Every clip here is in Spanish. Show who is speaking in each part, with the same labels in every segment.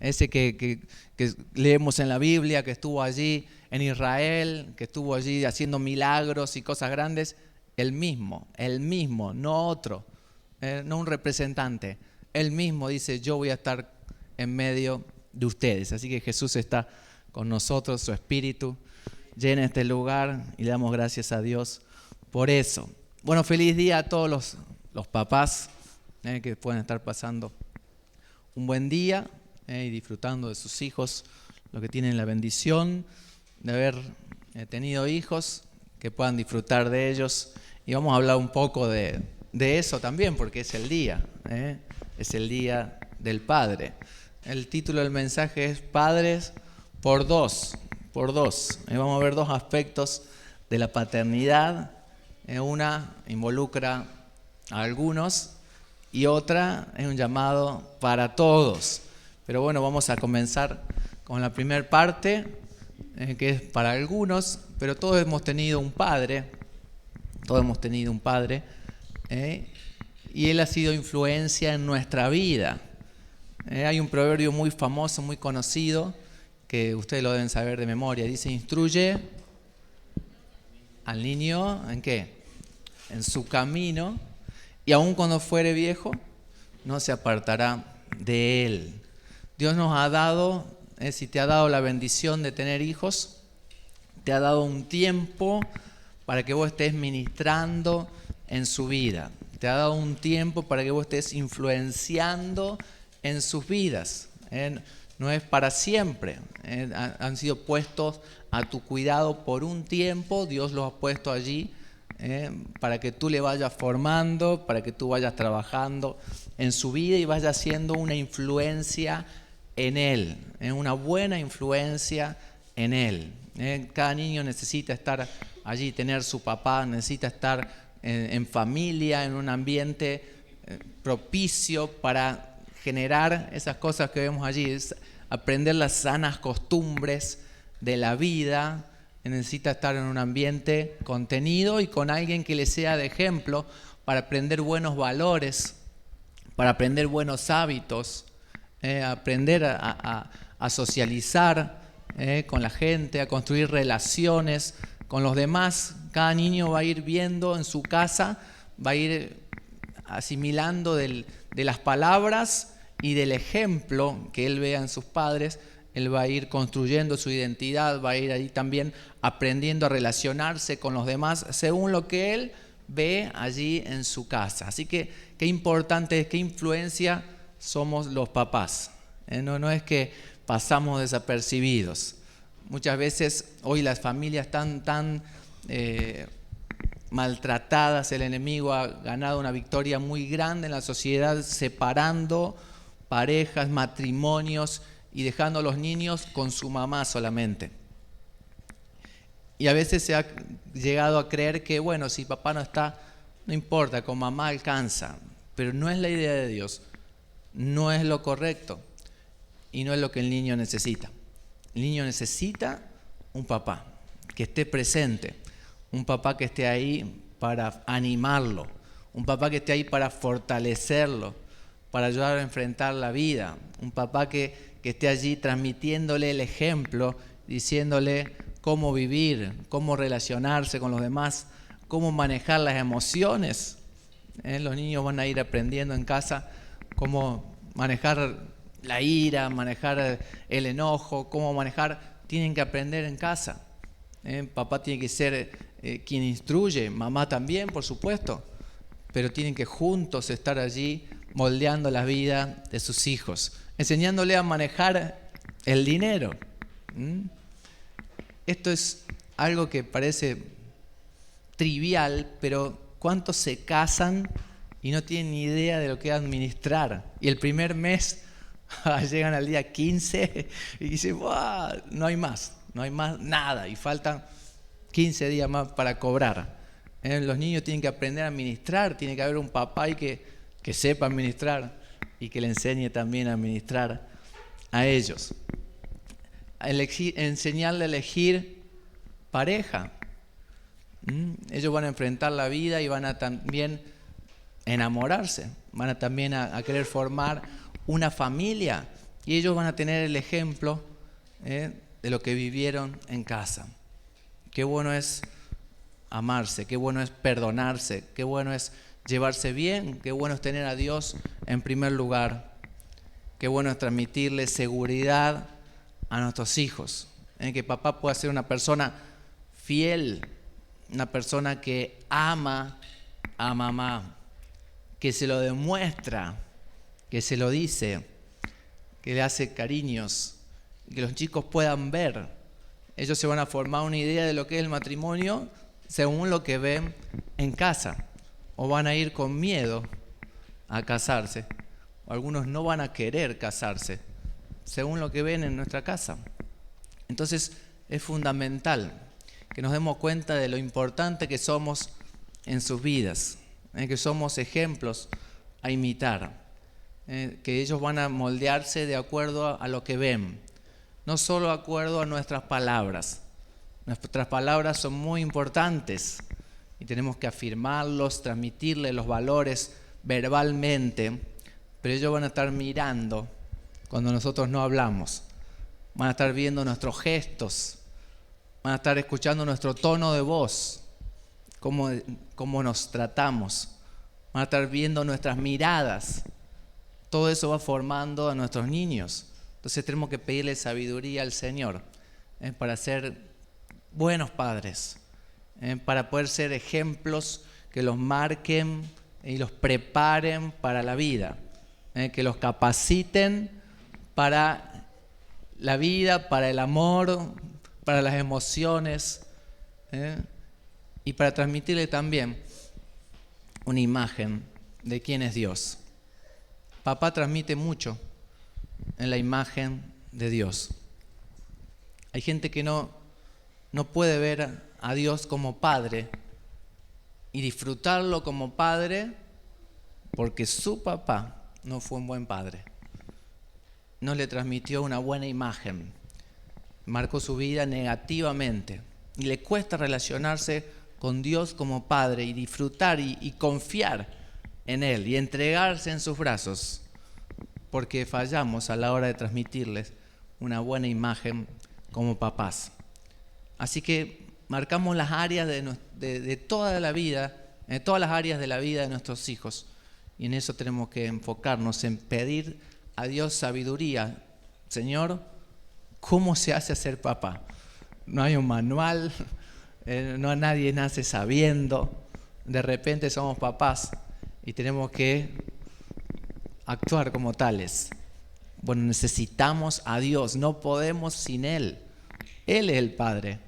Speaker 1: ese que leemos en la Biblia, que estuvo allí en Israel, que estuvo allí haciendo milagros y cosas grandes, el mismo, no otro, no un representante. Él mismo dice, yo voy a estar en medio de ustedes. Así que Jesús está con nosotros, su Espíritu llena este lugar y le damos gracias a Dios por eso. Bueno, feliz día a todos los papás que pueden estar pasando un buen día y disfrutando de sus hijos, los que tienen la bendición de haber tenido hijos, que puedan disfrutar de ellos. Y vamos a hablar un poco de eso también, porque es el día del Padre. El título del mensaje es Padres por dos. Vamos a ver dos aspectos de la paternidad. Una involucra a algunos y otra es un llamado para todos. Pero bueno, vamos a comenzar con la primera parte, que es para algunos, pero todos hemos tenido un padre, y él ha sido influencia en nuestra vida. Hay un proverbio muy famoso, muy conocido, que ustedes lo deben saber de memoria. Dice, instruye al niño, ¿en qué? En su camino, y aun cuando fuere viejo, no se apartará de él. Dios nos ha dado, si te ha dado la bendición de tener hijos, te ha dado un tiempo para que vos estés ministrando en su vida. Te ha dado un tiempo para que vos estés influenciando en sus vidas. No es para siempre. Han sido puestos a tu cuidado por un tiempo. Dios los ha puesto allí para que tú le vayas formando, para que tú vayas trabajando en su vida y vayas siendo una influencia en él, una buena influencia en él. Cada niño necesita estar allí, tener su papá, necesita estar en familia, en un ambiente propicio para generar esas cosas que vemos allí, es aprender las sanas costumbres de la vida. Necesita estar en un ambiente contenido y con alguien que le sea de ejemplo para aprender buenos valores, para aprender buenos hábitos, aprender a socializar con la gente, a construir relaciones con los demás. Cada niño va a ir viendo en su casa, va a ir asimilando de las palabras y del ejemplo que él vea en sus padres. Él va a ir construyendo su identidad, va a ir ahí también aprendiendo a relacionarse con los demás según lo que él ve allí en su casa. Así que qué importante es, qué influencia somos los papás. No es que pasamos desapercibidos. Muchas veces hoy las familias están tan maltratadas, el enemigo ha ganado una victoria muy grande en la sociedad, separando parejas, matrimonios y dejando a los niños con su mamá solamente. Y a veces se ha llegado a creer que, bueno, si papá no está, no importa, con mamá alcanza. Pero no es la idea de Dios, no es lo correcto y no es lo que el niño necesita. El niño necesita un papá que esté presente, un papá que esté ahí para animarlo, un papá que esté ahí para fortalecerlo, para ayudar a enfrentar la vida, un papá que esté allí transmitiéndole el ejemplo, diciéndole cómo vivir, cómo relacionarse con los demás, cómo manejar las emociones. Los niños van a ir aprendiendo en casa cómo manejar la ira, manejar el enojo, cómo manejar, tienen que aprender en casa. Papá tiene que ser quien instruye, mamá también, por supuesto, pero tienen que juntos estar allí moldeando la vida de sus hijos, enseñándole a manejar el dinero. Esto es algo que parece trivial, pero ¿cuántos se casan y no tienen ni idea de lo que es administrar? Y el primer mes llegan al día 15 y dicen, ¡wow! No hay más nada, y faltan 15 días más para cobrar. Los niños tienen que aprender a administrar, tiene que haber un papá que sepa administrar y que le enseñe también a administrar a ellos. Enseñarle a elegir pareja. Ellos van a enfrentar la vida y van a también enamorarse, van a también a querer formar una familia y ellos van a tener el ejemplo de lo que vivieron en casa. Qué bueno es amarse, qué bueno es perdonarse, qué bueno es llevarse bien, qué bueno es tener a Dios en primer lugar, qué bueno es transmitirle seguridad a nuestros hijos, que papá pueda ser una persona fiel, una persona que ama a mamá, que se lo demuestra, que se lo dice, que le hace cariños, que los chicos puedan ver. Ellos se van a formar una idea de lo que es el matrimonio según lo que ven en casa, o van a ir con miedo a casarse, o algunos no van a querer casarse según lo que ven en nuestra casa. Entonces es fundamental que nos demos cuenta de lo importante que somos en sus vidas, que somos ejemplos a imitar, que ellos van a moldearse de acuerdo a lo que ven, no solo de acuerdo a nuestras palabras. Nuestras palabras son muy importantes y tenemos que afirmarlos, transmitirles los valores verbalmente, pero ellos van a estar mirando cuando nosotros no hablamos, van a estar viendo nuestros gestos, van a estar escuchando nuestro tono de voz, cómo nos tratamos, van a estar viendo nuestras miradas. Todo eso va formando a nuestros niños. Entonces tenemos que pedirle sabiduría al Señor para ser buenos padres, para poder ser ejemplos que los marquen y los preparen para la vida, que los capaciten para la vida, para el amor, para las emociones, y para transmitirle también una imagen de quién es Dios. Papá transmite mucho en la imagen de Dios. Hay gente que no puede ver a Dios como Padre y disfrutarlo como Padre porque su papá no fue un buen padre. No le transmitió una buena imagen. Marcó su vida negativamente. Y le cuesta relacionarse con Dios como Padre y disfrutar y confiar en Él y entregarse en sus brazos, porque fallamos a la hora de transmitirles una buena imagen como papás. Así que marcamos las áreas de toda la vida, todas las áreas de la vida de nuestros hijos, y en eso tenemos que enfocarnos, en pedir a Dios sabiduría. Señor, ¿cómo se hace ser papá? No hay un manual, no nadie nace sabiendo. De repente somos papás y tenemos que actuar como tales. Bueno, necesitamos a Dios, no podemos sin Él. Él es el Padre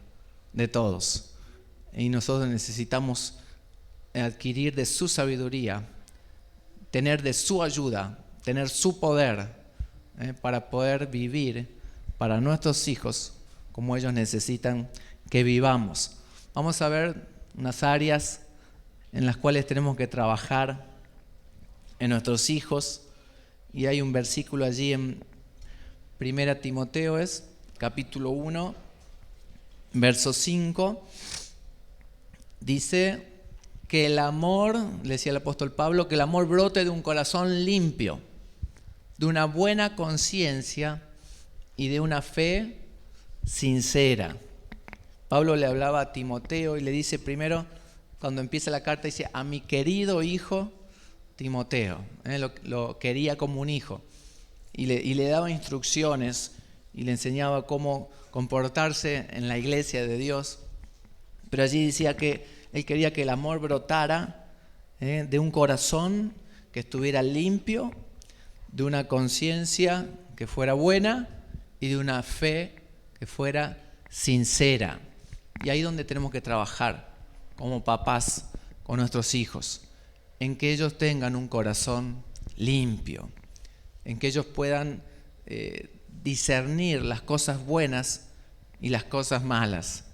Speaker 1: de todos y nosotros necesitamos adquirir de su sabiduría, tener de su ayuda, tener su poder para poder vivir para nuestros hijos como ellos necesitan que vivamos. Vamos a ver unas áreas en las cuales tenemos que trabajar en nuestros hijos, y hay un versículo allí en 1 Timoteo, capítulo 1, verso 5, dice que el amor, le decía el apóstol Pablo, que el amor brote de un corazón limpio, de una buena conciencia y de una fe sincera. Pablo le hablaba a Timoteo y le dice primero, cuando empieza la carta, dice: a mi querido hijo Timoteo. Lo quería como un hijo y le daba instrucciones y le enseñaba cómo comportarse en la iglesia de Dios. Pero allí decía que él quería que el amor brotara de un corazón que estuviera limpio, de una conciencia que fuera buena y de una fe que fuera sincera. Y ahí es donde tenemos que trabajar como papás con nuestros hijos, en que ellos tengan un corazón limpio, en que ellos puedan discernir las cosas buenas y las cosas malas,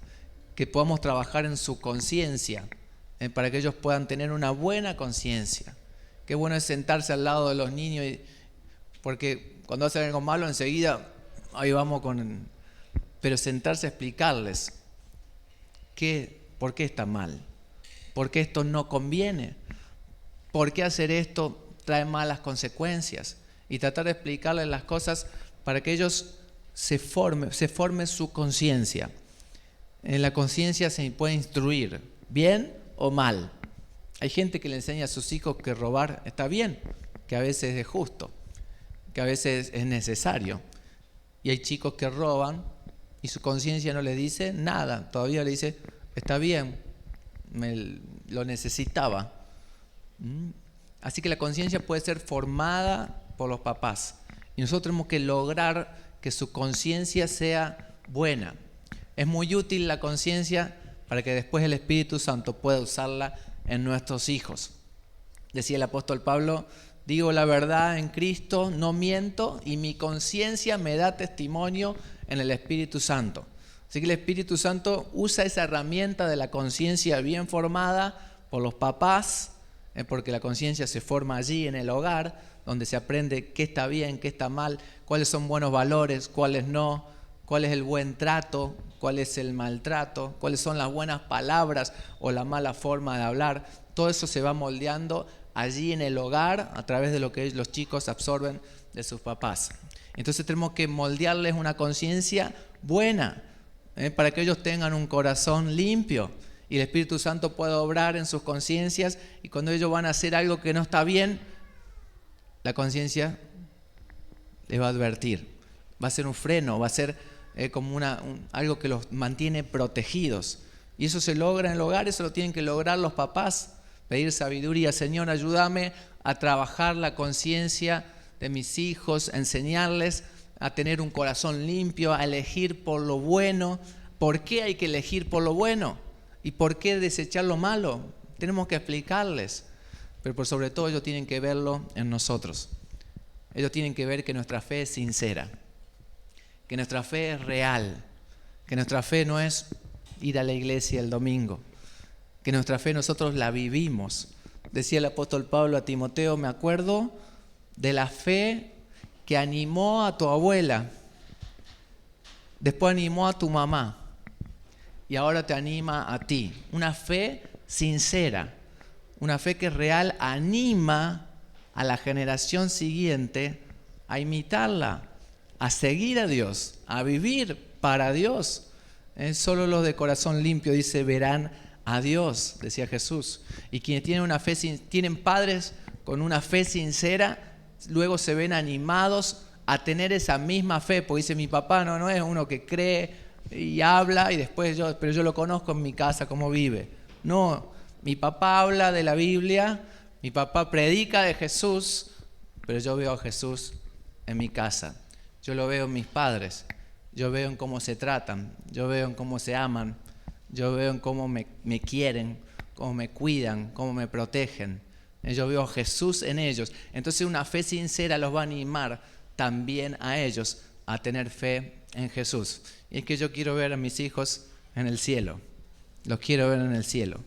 Speaker 1: que podamos trabajar en su conciencia, para que ellos puedan tener una buena conciencia. Qué bueno es sentarse al lado de los niños, porque cuando hacen algo malo enseguida ahí vamos con... Pero sentarse a explicarles por qué está mal, por qué esto no conviene, por qué hacer esto trae malas consecuencias, y tratar de explicarles las cosas para que ellos se forme su conciencia. En la conciencia se puede instruir, bien o mal. Hay gente que le enseña a sus hijos que robar está bien, que a veces es justo, que a veces es necesario. Y hay chicos que roban y su conciencia no le dice nada, todavía le dice, está bien, lo necesitaba. Así que la conciencia puede ser formada por los papás. Y nosotros tenemos que lograr que su conciencia sea buena. Es muy útil la conciencia para que después el Espíritu Santo pueda usarla en nuestros hijos. Decía el apóstol Pablo, digo la verdad en Cristo, no miento, y mi conciencia me da testimonio en el Espíritu Santo. Así que el Espíritu Santo usa esa herramienta de la conciencia bien formada por los papás, porque la conciencia se forma allí en el hogar, donde se aprende qué está bien, qué está mal, cuáles son buenos valores, cuáles no, cuál es el buen trato, cuál es el maltrato, cuáles son las buenas palabras o la mala forma de hablar. Todo eso se va moldeando allí en el hogar a través de lo que los chicos absorben de sus papás. Entonces tenemos que moldearles una conciencia buena, para que ellos tengan un corazón limpio y el Espíritu Santo pueda obrar en sus conciencias, y cuando ellos van a hacer algo que no está bien, la conciencia les va a advertir, va a ser un freno, va a ser como algo que los mantiene protegidos. Y eso se logra en el hogar, eso lo tienen que lograr los papás, pedir sabiduría. Señor, ayúdame a trabajar la conciencia de mis hijos, a enseñarles a tener un corazón limpio, a elegir por lo bueno. ¿Por qué hay que elegir por lo bueno? ¿Y por qué desechar lo malo? Tenemos que explicarles. Pero por sobre todo ellos tienen que verlo en nosotros. Ellos tienen que ver que nuestra fe es sincera, que nuestra fe es real, que nuestra fe no es ir a la iglesia el domingo, que nuestra fe nosotros la vivimos. Decía el apóstol Pablo a Timoteo, me acuerdo de la fe que animó a tu abuela, después animó a tu mamá y ahora te anima a ti. Una fe sincera, una fe que es real, anima a la generación siguiente a imitarla, a seguir a Dios, a vivir para Dios. Solo los de corazón limpio, dice, verán a Dios, decía Jesús. Y quienes tienen padres con una fe sincera, luego se ven animados a tener esa misma fe, porque dice, mi papá no es uno que cree y habla y después pero yo lo conozco en mi casa, cómo vive. No, mi papá habla de la Biblia, mi papá predica de Jesús, pero yo veo a Jesús en mi casa. Yo lo veo en mis padres, yo veo en cómo se tratan, yo veo en cómo se aman, yo veo en cómo me quieren, cómo me cuidan, cómo me protegen. Yo veo a Jesús en ellos. Entonces una fe sincera los va a animar también a ellos a tener fe en Jesús. Y es que yo quiero ver a mis hijos en el cielo. Los quiero ver en el cielo,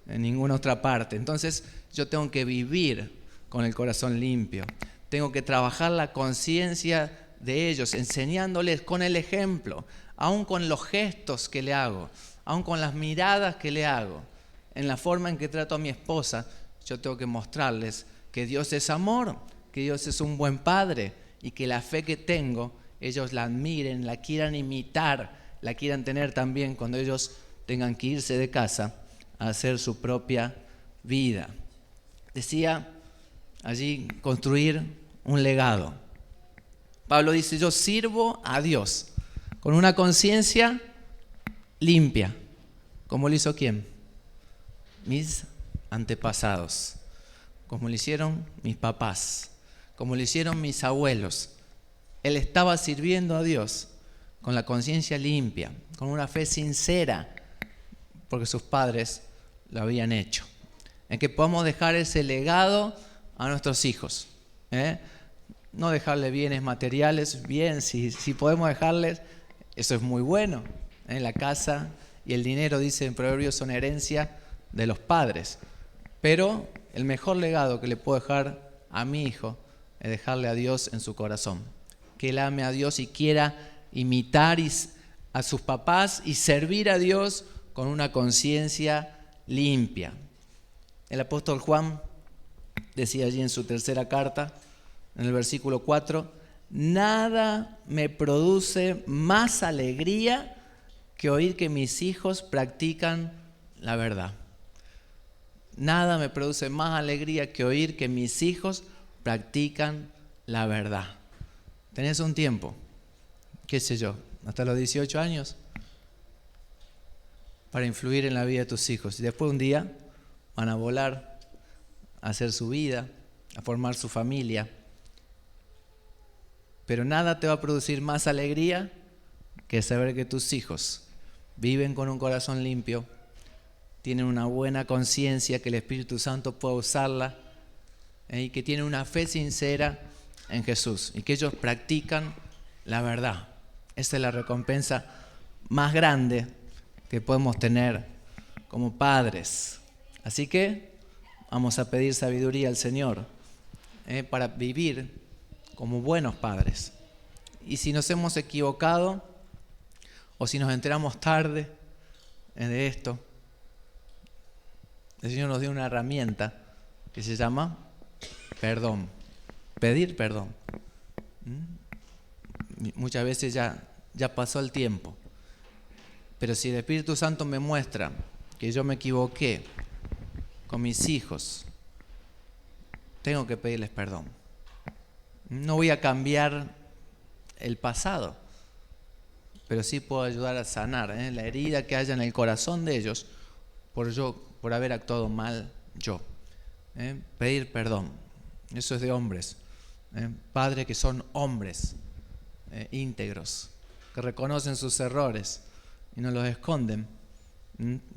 Speaker 1: en ninguna otra parte. Entonces yo tengo que vivir con el corazón limpio. Tengo que trabajar la conciencia de ellos, enseñándoles con el ejemplo, aún con los gestos que le hago, aún con las miradas que le hago, en la forma en que trato a mi esposa. Yo tengo que mostrarles que Dios es amor, que Dios es un buen padre y que la fe que tengo, ellos la admiren, la quieran imitar, la quieran tener también cuando ellos tengan que irse de casa a hacer su propia vida. Decía allí, construir un legado. Pablo dice, yo sirvo a Dios con una conciencia limpia. ¿Cómo lo hizo quién? Mis antepasados, como lo hicieron mis papás, como lo hicieron mis abuelos. Él estaba sirviendo a Dios con la conciencia limpia, con una fe sincera, porque sus padres lo habían hecho. En que podamos dejar ese legado a nuestros hijos. No dejarle bienes materiales, bien, si podemos dejarles, eso es muy bueno. La casa y el dinero, dice en Proverbios, son herencia de los padres. Pero el mejor legado que le puedo dejar a mi hijo es dejarle a Dios en su corazón. Que él ame a Dios y quiera imitar a sus papás y servir a Dios con una conciencia limpia. El apóstol Juan decía allí en su tercera carta, en el versículo 4, nada me produce más alegría que oír que mis hijos practican la verdad. Nada me produce más alegría que oír que mis hijos practican la verdad. ¿Tenés un tiempo? ¿Qué sé yo? Hasta los 18 años para influir en la vida de tus hijos. Y después un día van a volar, a hacer su vida, a formar su familia. Pero nada te va a producir más alegría que saber que tus hijos viven con un corazón limpio, tienen una buena conciencia, que el Espíritu Santo pueda usarla, y que tienen una fe sincera en Jesús y que ellos practican la verdad. Esa es la recompensa más grande que podemos tener como padres. Así que vamos a pedir sabiduría al Señor para vivir como buenos padres. Y si nos hemos equivocado o si nos enteramos tarde de esto, el Señor nos dio una herramienta que se llama perdón, pedir perdón. Muchas veces ya pasó el tiempo, pero si el Espíritu Santo me muestra que yo me equivoqué con mis hijos, tengo que pedirles perdón. No voy a cambiar el pasado, pero sí puedo ayudar a sanar la herida que haya en el corazón de ellos por haber actuado mal yo. Pedir perdón, eso es de hombres. Padres que son hombres íntegros, que reconocen sus errores y no los esconden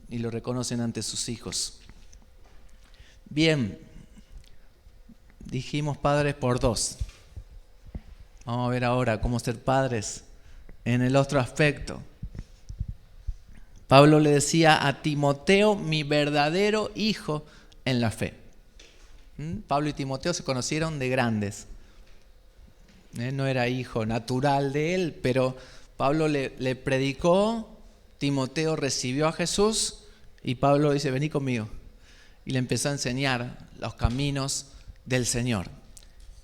Speaker 1: y lo reconocen ante sus hijos. Bien, dijimos padres por dos. Vamos a ver ahora cómo ser padres en el otro aspecto. Pablo le decía a Timoteo, mi verdadero hijo en la fe. Pablo y Timoteo se conocieron de grandes. No era hijo natural de él, pero Pablo le predicó, Timoteo recibió a Jesús y Pablo dice, vení conmigo. Y le empezó a enseñar los caminos del Señor.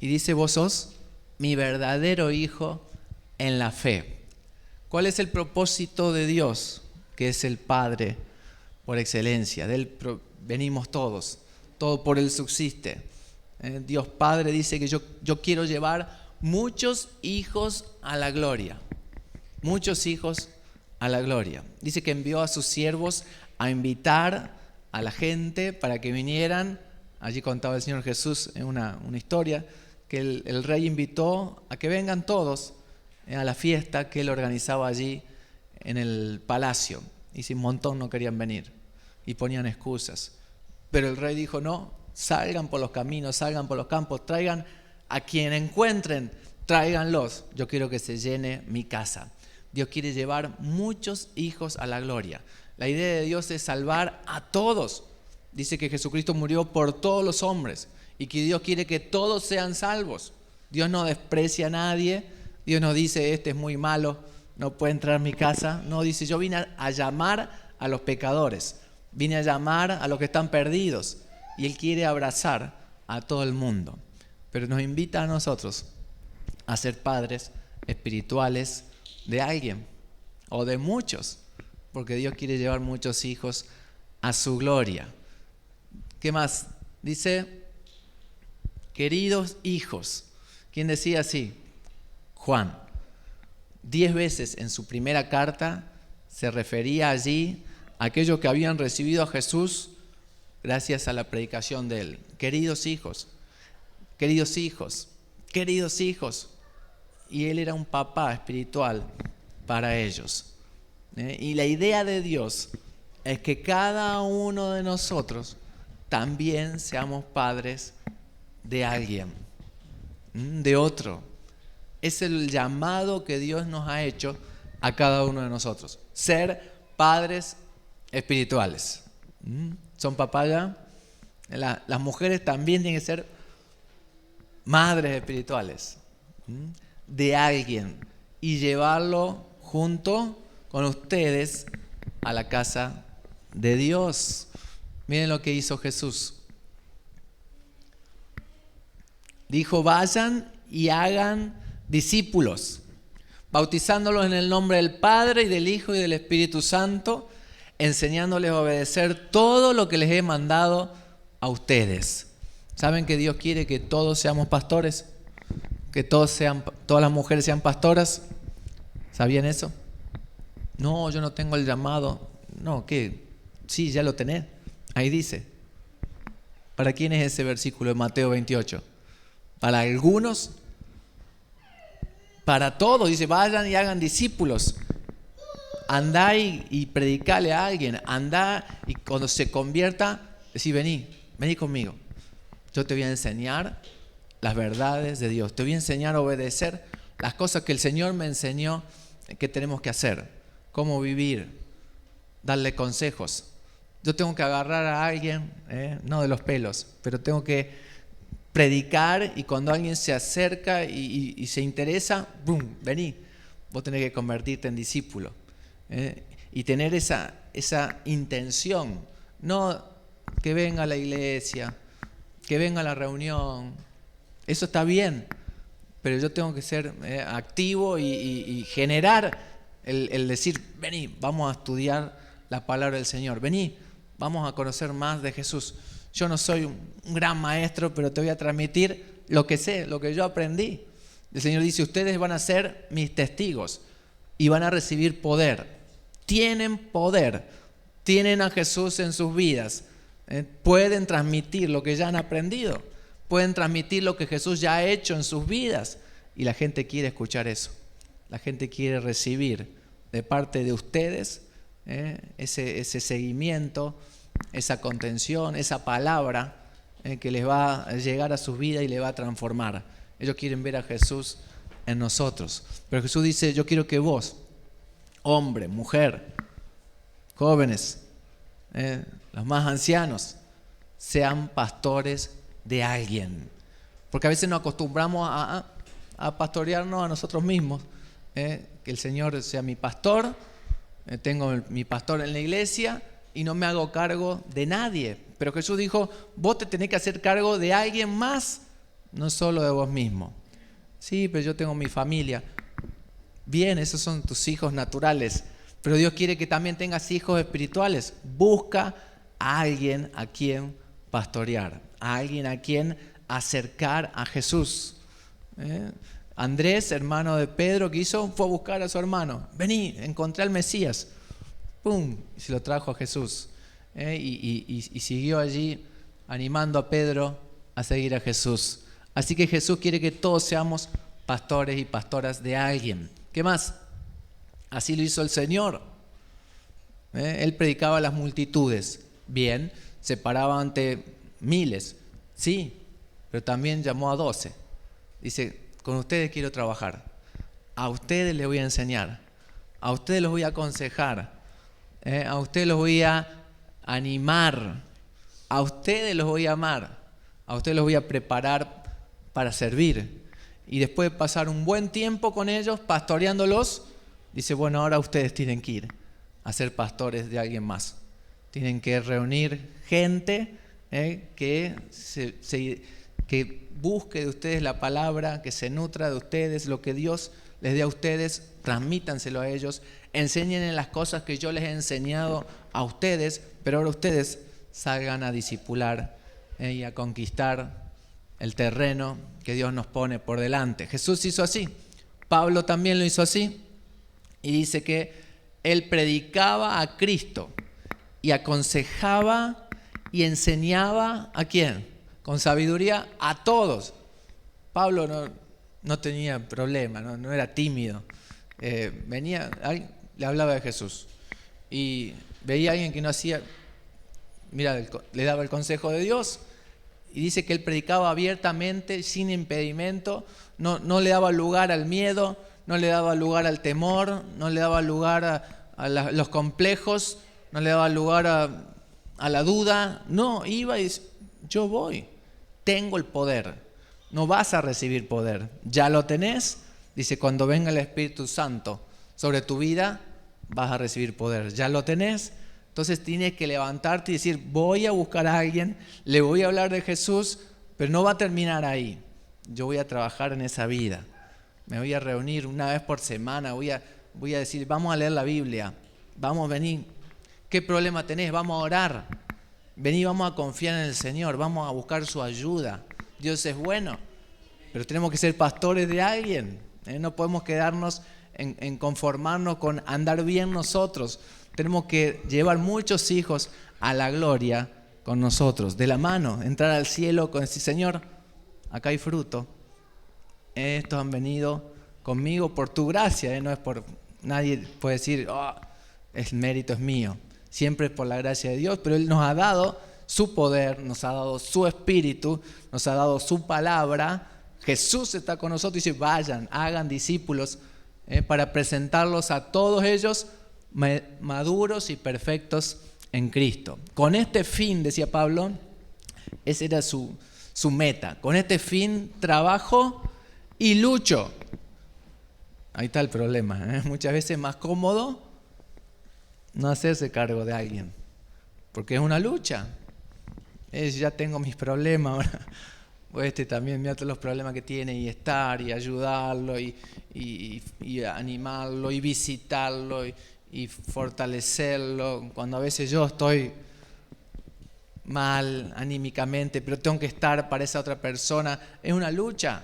Speaker 1: Y dice, vos sos mi verdadero hijo en la fe. ¿Cuál es el propósito de Dios, que es el Padre por excelencia? De él venimos todos, todo por él subsiste. Dios Padre dice que yo quiero llevar muchos hijos a la gloria. Muchos hijos a la gloria. Dice que envió a sus siervos a invitar a la gente para que vinieran. Allí contaba el Señor Jesús en una historia que el rey invitó a que vengan todos a la fiesta que él organizaba allí en el palacio. Y sin montón no querían venir y ponían excusas. Pero el rey dijo, no, salgan por los caminos, salgan por los campos, traigan a quien encuentren, tráiganlos. Yo quiero que se llene mi casa. Dios quiere llevar muchos hijos a la gloria. La idea de Dios es salvar a todos. Dice que Jesucristo murió por todos los hombres y que Dios quiere que todos sean salvos. Dios no desprecia a nadie. Dios no dice, este es muy malo, no puede entrar a mi casa. No, dice, yo vine a llamar a los pecadores. Vine a llamar a los que están perdidos. Y Él quiere abrazar a todo el mundo. Pero nos invita a nosotros a ser padres espirituales de alguien o de muchos, porque Dios quiere llevar muchos hijos a su gloria. ¿Qué más? Dice, queridos hijos. ¿Quién decía así? Juan. 10 veces en su primera carta se refería allí a aquellos que habían recibido a Jesús gracias a la predicación de Él. Queridos hijos, queridos hijos, queridos hijos. Y Él era un papá espiritual para ellos. Y la idea de Dios es que cada uno de nosotros también seamos padres de alguien, de otro. Es el llamado que Dios nos ha hecho a cada uno de nosotros. Ser padres espirituales. ¿Son papás ya? Las mujeres también tienen que ser madres espirituales de alguien y llevarlo junto con ustedes a la casa de Dios. Miren lo que hizo Jesús. Dijo, vayan y hagan discípulos, bautizándolos en el nombre del Padre y del Hijo y del Espíritu Santo, enseñándoles a obedecer todo lo que les he mandado a ustedes. ¿Saben que Dios quiere que todos seamos pastores? Que todas las mujeres sean pastoras. ¿Sabían eso? No, yo no tengo el llamado. No, ¿qué? Sí, ya lo tenés. Ahí dice. ¿Para quién es ese versículo de Mateo 28? Para algunos, para todos. Dice, vayan y hagan discípulos. Andá y predicale a alguien. Andá y cuando se convierta, decí, vení conmigo. Yo te voy a enseñar las verdades de Dios. Te voy a enseñar a obedecer las cosas que el Señor me enseñó que tenemos que hacer. Cómo vivir, darle consejos. Yo tengo que agarrar a alguien, no de los pelos, pero tengo que predicar, y cuando alguien se acerca y se interesa, ¡bum!, vení. Vos tenés que convertirte en discípulo. Y tener esa intención. No que venga a la iglesia, que venga a la reunión. Eso está bien, pero yo tengo que ser activo y generar el decir, vení, vamos a estudiar la palabra del Señor. Vení, vamos a conocer más de Jesús. Yo no soy un gran maestro, pero te voy a transmitir lo que sé, lo que yo aprendí. El Señor dice, ustedes van a ser mis testigos y van a recibir poder. Tienen poder, tienen a Jesús en sus vidas. Pueden transmitir lo que ya han aprendido. Pueden transmitir lo que Jesús ya ha hecho en sus vidas. Y la gente quiere escuchar eso. La gente quiere recibir de parte de ustedes ese seguimiento, esa contención, esa palabra que les va a llegar a sus vidas y les va a transformar. Ellos quieren ver a Jesús en nosotros. Pero Jesús dice, yo quiero que vos, hombre, mujer, jóvenes, los más ancianos, sean pastores de alguien. Porque a veces nos acostumbramos a pastorearnos a nosotros mismos. Que el Señor sea mi pastor, tengo mi pastor en la iglesia y no me hago cargo de nadie. Pero Jesús dijo, vos te tenés que hacer cargo de alguien más, no solo de vos mismo. Sí, pero yo tengo mi familia. Bien, esos son tus hijos naturales, pero Dios quiere que también tengas hijos espirituales. Busca a alguien a quien pastorear, a alguien a quien acercar a Jesús. Andrés, hermano de Pedro, ¿qué hizo? Fue a buscar a su hermano. Vení, encontré al Mesías. ¡Pum! Y se lo trajo a Jesús. Y siguió allí animando a Pedro a seguir a Jesús. Así que Jesús quiere que todos seamos pastores y pastoras de alguien. ¿Qué más? Así lo hizo el Señor. Él predicaba a las multitudes. Bien, se paraba ante miles. Sí, pero también llamó a 12. Dice, con ustedes quiero trabajar. A ustedes les voy a enseñar. A ustedes los voy a aconsejar. A ustedes los voy a animar. A ustedes los voy a amar. A ustedes los voy a preparar para servir. Y después de pasar un buen tiempo con ellos, pastoreándolos, dice, bueno, ahora ustedes tienen que ir a ser pastores de alguien más. Tienen que reunir gente que busque de ustedes la palabra, que se nutra de ustedes, lo que Dios les dé a ustedes, transmítanselo a ellos, enséñenles las cosas que yo les he enseñado a ustedes, pero ahora ustedes salgan a discipular y a conquistar el terreno que Dios nos pone por delante. Jesús hizo así, Pablo también lo hizo así, y dice que él predicaba a Cristo y aconsejaba y enseñaba ¿a quién? Con sabiduría a todos. Pablo no tenía problema, no era tímido. Venía, le hablaba de Jesús y veía a alguien que no hacía, mira, le daba el consejo de Dios y dice que él predicaba abiertamente, sin impedimento, no le daba lugar al miedo, no le daba lugar al temor, no le daba lugar a los complejos, no le daba lugar a la duda. No, iba y dice, yo voy, tengo el poder. No vas a recibir poder, ya lo tenés. Dice, cuando venga el Espíritu Santo sobre tu vida, vas a recibir poder. Ya lo tenés. Entonces tienes que levantarte y decir, voy a buscar a alguien, le voy a hablar de Jesús, pero no va a terminar ahí. Yo voy a trabajar en esa vida. Me voy a reunir una vez por semana, voy a decir, vamos a leer la Biblia, vamos, vení. ¿Qué problema tenés? Vamos a orar. Vení, vamos a confiar en el Señor, vamos a buscar su ayuda. Dios es bueno, pero tenemos que ser pastores de alguien. No podemos quedarnos en conformarnos con andar bien nosotros. Tenemos que llevar muchos hijos a la gloria con nosotros, de la mano, entrar al cielo con decir, Señor, acá hay fruto. Estos han venido conmigo por tu gracia, no es por, nadie puede decir, oh, el mérito es mío. Siempre es por la gracia de Dios, pero Él nos ha dado su poder, nos ha dado su espíritu, nos ha dado su palabra. Jesús está con nosotros y dice, vayan, hagan discípulos para presentarlos a todos ellos maduros y perfectos en Cristo. Con este fin, decía Pablo, esa era su meta. Con este fin trabajo y lucho. Ahí está el problema. Muchas veces es más cómodo no hacerse cargo de alguien, porque es una lucha. Ya tengo mis problemas, ahora también mira todos los problemas que tiene, y estar y ayudarlo y animarlo y visitarlo y fortalecerlo cuando a veces yo estoy mal anímicamente, pero tengo que estar para esa otra persona. Es una lucha,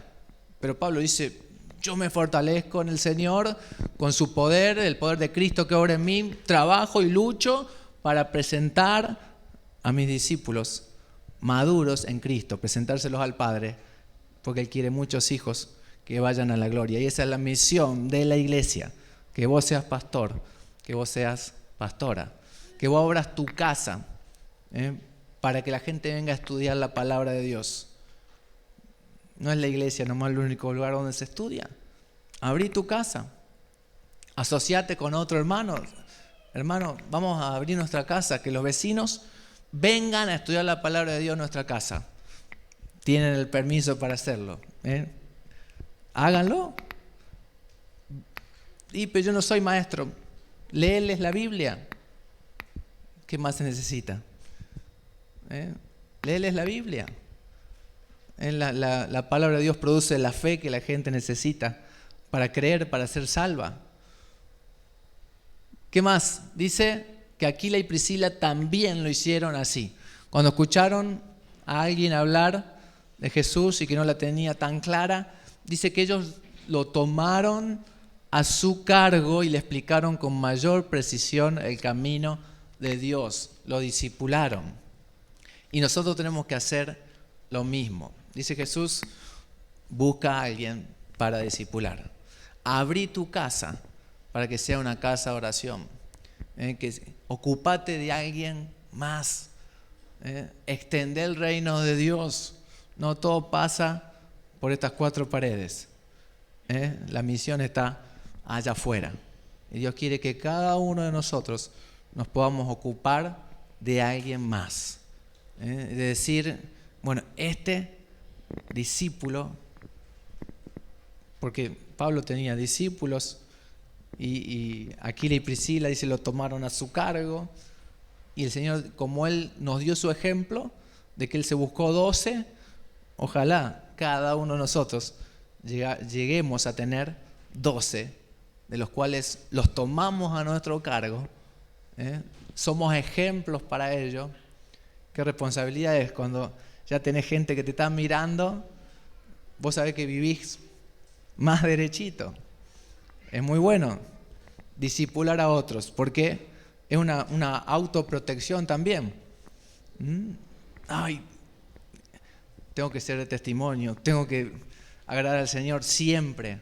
Speaker 1: pero Pablo dice, yo me fortalezco en el Señor con su poder, el poder de Cristo que obra en mí, trabajo y lucho para presentar a mis discípulos maduros en Cristo, presentárselos al Padre, porque Él quiere muchos hijos que vayan a la gloria. Y esa es la misión de la iglesia, que vos seas pastor, que vos seas pastora, que vos abras tu casa para que la gente venga a estudiar la palabra de Dios. No es la iglesia nomás el único lugar donde se estudia. Abrí tu casa, asociate con otro hermano. Hermano, vamos a abrir nuestra casa, que los vecinos vengan a estudiar la palabra de Dios en nuestra casa. Tienen el permiso para hacerlo. Háganlo. Pero yo no soy maestro. Léeles la Biblia. ¿Qué más se necesita? Léeles la Biblia. La palabra de Dios produce la fe que la gente necesita para creer, para ser salva. ¿Qué más? Dice que Aquila y Priscila también lo hicieron así. Cuando escucharon a alguien hablar de Jesús y que no la tenía tan clara, dice que ellos lo tomaron a su cargo y le explicaron con mayor precisión el camino de Dios. Lo discipularon. Y nosotros tenemos que hacer lo mismo. Dice Jesús, busca a alguien para discipular. Abrí tu casa para que sea una casa de oración. Ocúpate de alguien más. Extender el reino de Dios. No todo pasa por estas cuatro paredes. La misión está allá afuera. Y Dios quiere que cada uno de nosotros nos podamos ocupar de alguien más. De decir, bueno, este discípulo, porque Pablo tenía discípulos y Aquila y Priscila, dice, lo tomaron a su cargo, y el Señor, como Él nos dio su ejemplo de que Él se buscó 12, ojalá cada uno de nosotros lleguemos a tener 12, de los cuales los tomamos a nuestro cargo, somos ejemplos para ellos. Qué responsabilidad es cuando ya tenés gente que te está mirando, vos sabés que vivís más derechito. Es muy bueno discipular a otros, porque es una autoprotección también. Ay, tengo que ser de testimonio, tengo que agradar al Señor siempre.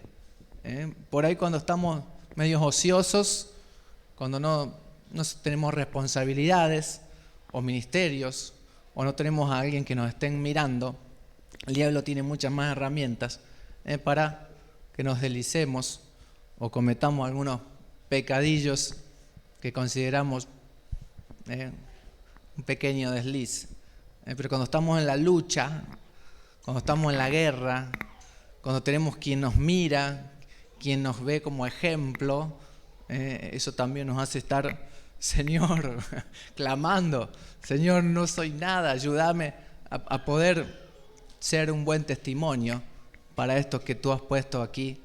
Speaker 1: Por ahí cuando estamos medios ociosos, cuando no tenemos responsabilidades o ministerios, o no tenemos a alguien que nos estén mirando, el diablo tiene muchas más herramientas para que nos deslicemos o cometamos algunos pecadillos que consideramos un pequeño desliz. Pero cuando estamos en la lucha, cuando estamos en la guerra, cuando tenemos quien nos mira, quien nos ve como ejemplo, eso también nos hace estar, Señor, clamando, Señor, no soy nada, ayúdame a poder ser un buen testimonio para estos que tú has puesto aquí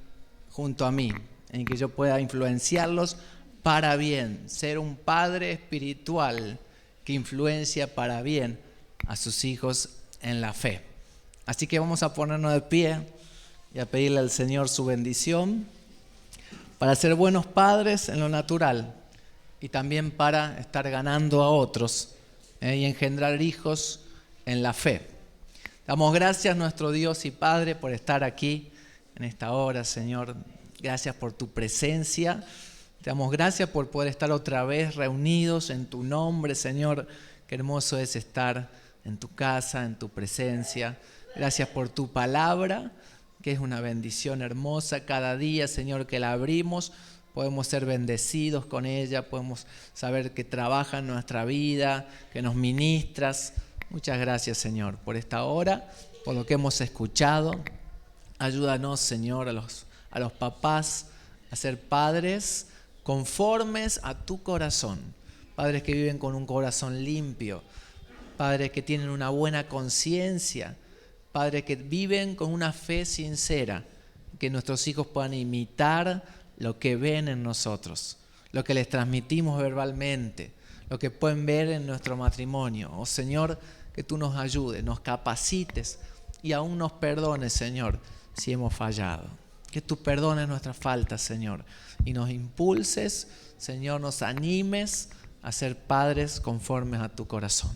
Speaker 1: junto a mí, en que yo pueda influenciarlos para bien, ser un padre espiritual que influencia para bien a sus hijos en la fe. Así que vamos a ponernos de pie y a pedirle al Señor su bendición para ser buenos padres en lo natural y también para estar ganando a otros y engendrar hijos en la fe. Damos gracias a nuestro Dios y Padre por estar aquí en esta hora, Señor. Gracias por tu presencia. Te damos gracias por poder estar otra vez reunidos en tu nombre, Señor. Qué hermoso es estar en tu casa, en tu presencia. Gracias por tu palabra, que es una bendición hermosa. Cada día, Señor, que la abrimos, podemos ser bendecidos con ella. Podemos saber que trabaja en nuestra vida, que nos ministras. Muchas gracias, Señor, por esta hora, por lo que hemos escuchado. Ayúdanos, Señor, a los papás a ser padres conformes a tu corazón. Padres que viven con un corazón limpio. Padres que tienen una buena conciencia. Padres que viven con una fe sincera. Que nuestros hijos puedan imitar lo que ven en nosotros. Lo que les transmitimos verbalmente. Lo que pueden ver en nuestro matrimonio. Oh Señor, que tú nos ayudes, nos capacites y aún nos perdones, Señor, si hemos fallado. Que tú perdones nuestras faltas, Señor, y nos impulses, Señor, nos animes a ser padres conformes a tu corazón.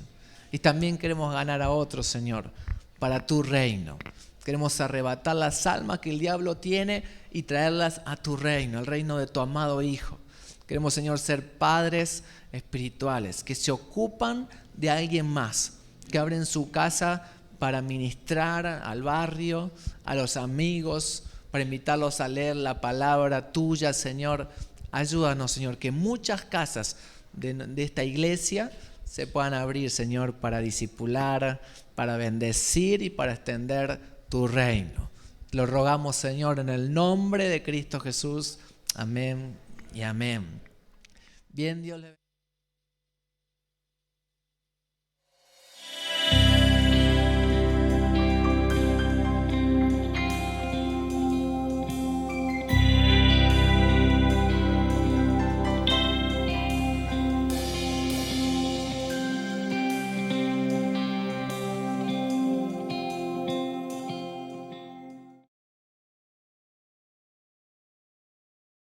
Speaker 1: Y también queremos ganar a otros, Señor, para tu reino. Queremos arrebatar las almas que el diablo tiene y traerlas a tu reino, el reino de tu amado Hijo. Queremos, Señor, ser padres espirituales que se ocupan de alguien más, que abren su casa para ministrar al barrio, a los amigos, para invitarlos a leer la palabra tuya, Señor. Ayúdanos, Señor, que muchas casas de esta iglesia se puedan abrir, Señor, para discipular, para bendecir y para extender tu reino. Lo rogamos, Señor, en el nombre de Cristo Jesús. Amén y amén. Bien, Dios le bendiga.